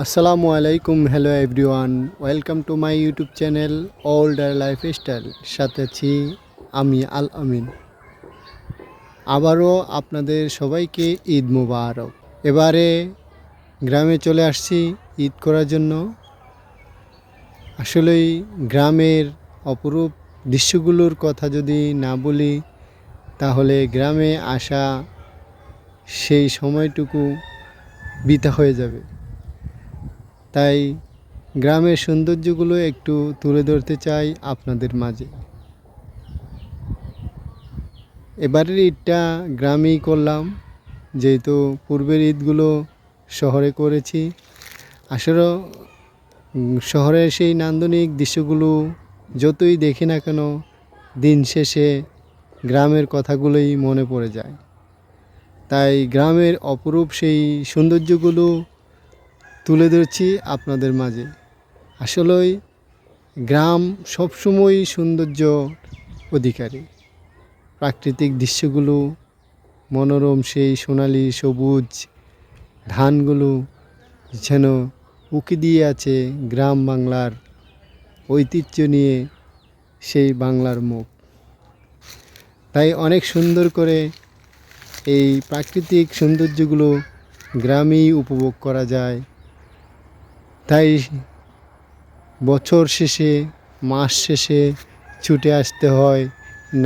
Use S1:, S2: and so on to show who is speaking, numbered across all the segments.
S1: আসসালামু আলাইকুম, hello everyone, welcome to my YouTube channel older lifestyle. সাথে আছি আমি আল আমিন। আবারও আপনাদের সবাইকে ঈদ মুবারক। এবারে গ্রামে চলে আসছি ঈদ করার জন্য। আসলেই গ্রামের অপরূপ দৃশ্যগুলোর কথা যদি না বলি তাহলে গ্রামে আসা সেই সময়টুকু বৃথা হয়ে যাবে। তাই গ্রামের সৌন্দর্যগুলো একটু তুলে ধরতে চাই আপনাদের মাঝে। এবারের ঈদটা গ্রামেই করলাম, যেহেতু পূর্বের ঈদগুলো শহরে করেছি। আসলে শহরের সেই নান্দনিক দৃশ্যগুলো যতই দেখি না কেন, দিন শেষে গ্রামের কথাগুলোই মনে পড়ে যায়। তাই গ্রামের অপরূপ সেই সৌন্দর্যগুলো তুলে ধরছি আপনাদের মাঝে। আসলেই গ্রাম সবসময়ই সৌন্দর্য অধিকারী। প্রাকৃতিক দৃশ্যগুলো মনোরম, সেই সোনালি সবুজ ধানগুলো যেন উকি দিয়ে আছে গ্রাম বাংলার ঐতিহ্য নিয়ে সেই বাংলার মুখ। তাই অনেক সুন্দর করে এই প্রাকৃতিক সৌন্দর্যগুলো গ্রামেই উপভোগ করা যায়। তাই বছর শেষে, মাস শেষে ছুটে আসতে হয়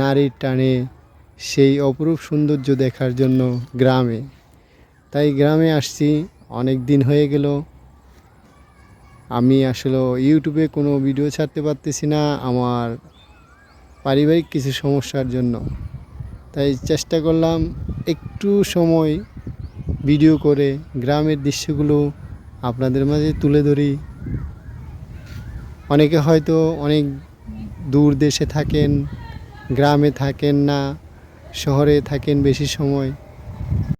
S1: নারীর টানে সেই অপরূপ সৌন্দর্য দেখার জন্য গ্রামে। তাই গ্রামে আসছি, অনেক দিন হয়ে গেল। আমি আসলে ইউটিউবে কোনো ভিডিও ছাড়তে পারতেছি না আমার পারিবারিক কিছু সমস্যার জন্য। তাই চেষ্টা করলাম একটু সময় ভিডিও করে গ্রামের দৃশ্যগুলো আপনাদের মাঝে তুলে ধরি। অনেকে হয়তো অনেক দূর দেশে থাকেন, গ্রামে থাকেন না, শহরে থাকেন বেশি সময়।